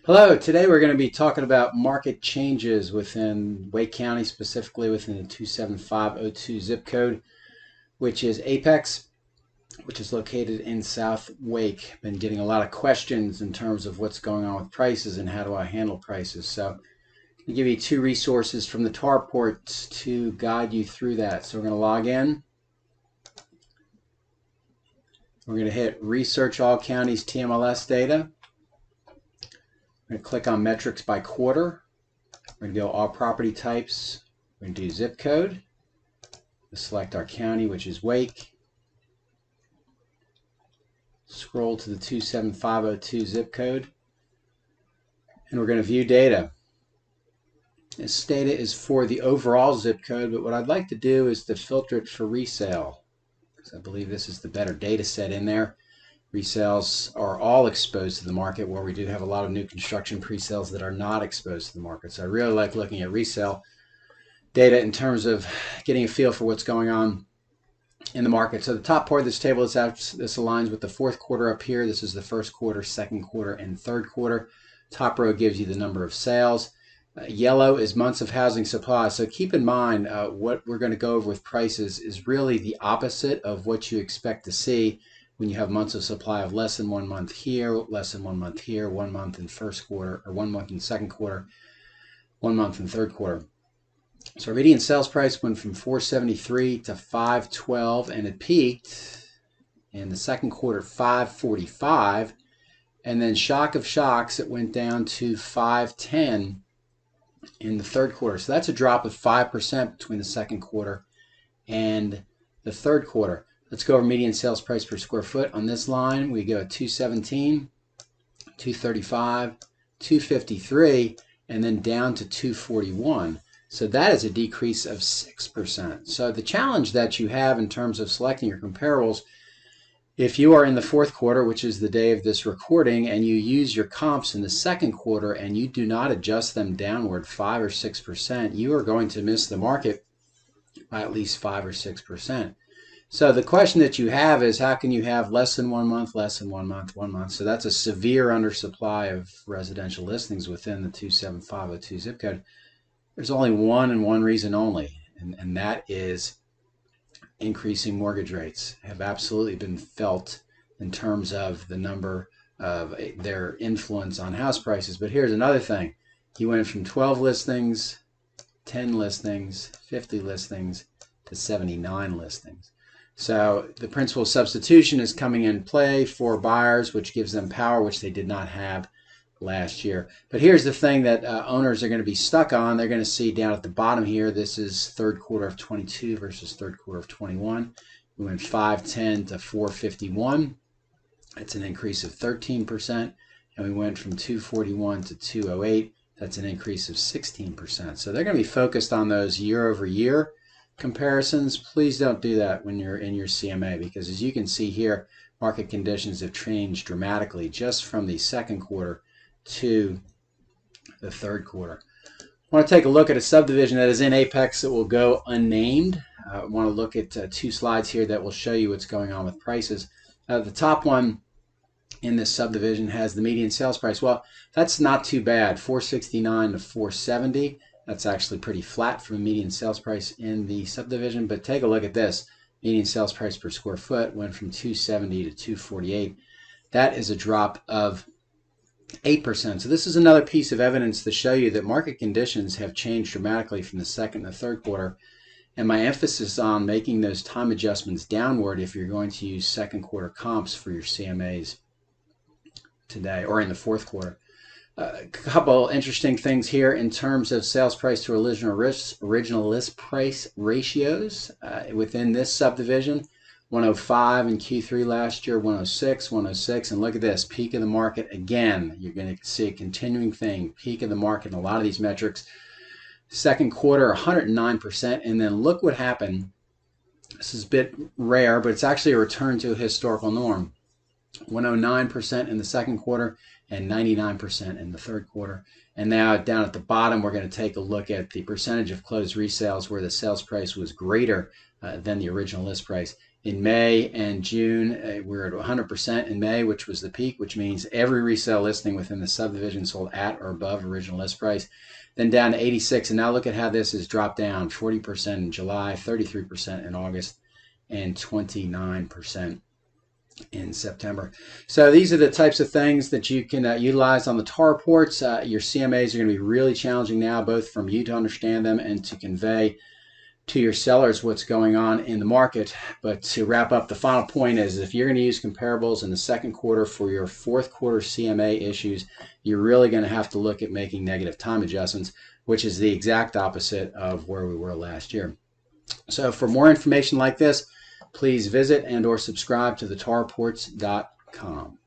Hello, today we're going to be talking about market changes within Wake County, specifically within the 27502 zip code, which is Apex, which is located in South Wake. Been getting a lot of questions in terms of what's going on with prices and how do I handle prices. So I'm going to give you two resources from the TAR reports to guide you through that. So we're going to log in. We're going to hit Research All Counties TMLS Data. We're going to click on Metrics by Quarter. We're going to go All Property Types. We're going to do Zip Code. We'll select our county, which is Wake. Scroll to the 27502 zip code. And we're going to view data. This data is for the overall zip code, but what I'd like to do is to filter it for resale, because I believe this is the better data set in there. Resales are all exposed to the market, where we do have a lot of new construction pre-sales that are not exposed to the market. So I really like looking at resale data in terms of getting a feel for what's going on in the market. So the top part of this table is this aligns with the fourth quarter up here. This is the first quarter, second quarter, and third quarter. Top row gives you the number of sales. Yellow is months of housing supply. So keep in mind what we're going to go over with prices is really the opposite of what you expect to see when you have months of supply of less than 1 month here, less than 1 month here, 1 month in first quarter, or 1 month in second quarter, 1 month in third quarter. So our median sales price went from 473 to 512, and it peaked in the second quarter 545, and then shock of shocks, it went down to 510 in the third quarter. So that's a drop of 5% between the second quarter and the third quarter. Let's go over median sales price per square foot. On this line, we go at 217, 235, 253, and then down to 241. So that is a decrease of 6%. So the challenge that you have in terms of selecting your comparables, if you are in the fourth quarter, which is the day of this recording, and you use your comps in the second quarter and you do not adjust them downward 5 or 6%, you are going to miss the market by at least 5 or 6%. So the question that you have is, how can you have less than 1 month, less than 1 month, 1 month? So that's a severe undersupply of residential listings within the 27502 zip code. There's only one and one reason only, and that is increasing mortgage rates have absolutely been felt in terms of the number of their influence on house prices. But here's another thing. You went from 12 listings, 10 listings, 50 listings, to 79 listings. So the principal substitution is coming in play for buyers, which gives them power, which they did not have last year. But here's the thing that owners are going to be stuck on. They're going to see down at the bottom here, this is third quarter of 22 versus third quarter of 21. We went 510 to 451. That's an increase of 13%. And we went from 241 to 208. That's an increase of 16%. So they're going to be focused on those year over year comparisons. Please don't do that when you're in your CMA, because as you can see here, market conditions have changed dramatically just from the second quarter to the third quarter. I want to take a look at a subdivision that is in Apex that will go unnamed. I want to look at two slides here that will show you what's going on with prices. The top one in this subdivision has the median sales price. Well, that's not too bad, 469 to 470. That's actually pretty flat from a median sales price in the subdivision. But take a look at this. Median sales price per square foot went from 270 to 248. That is a drop of 8%. So this is another piece of evidence to show you that market conditions have changed dramatically from the second and the third quarter. And my emphasis on making those time adjustments downward if you're going to use second quarter comps for your CMAs today or in the fourth quarter. A couple interesting things here in terms of sales price to original list price ratios within this subdivision. 105 in Q3 last year, 106, 106, and look at this, peak of the market again. You're going to see a continuing thing, peak of the market in a lot of these metrics. Second quarter, 109%, and then look what happened. This is a bit rare, but it's actually a return to a historical norm. 109% in the second quarter and 99% in the third quarter. And now down at the bottom, we're going to take a look at the percentage of closed resales where the sales price was greater than the original list price. In May and June, we're at 100% in May, which was the peak, which means every resale listing within the subdivision sold at or above original list price. Then down to 86, and now look at how this has dropped down: 40% in July, 33% in August, and 29% in September. So these are the types of things that you can utilize on the TAR reports. Your CMAs are going to be really challenging now, both from you to understand them and to convey to your sellers what's going on in the market. But to wrap up, the final point is, if you're going to use comparables in the second quarter for your fourth quarter CMA issues, you're really going to have to look at making negative time adjustments, which is the exact opposite of where we were last year. So for more information like this, please visit and or subscribe to thetarreports.com.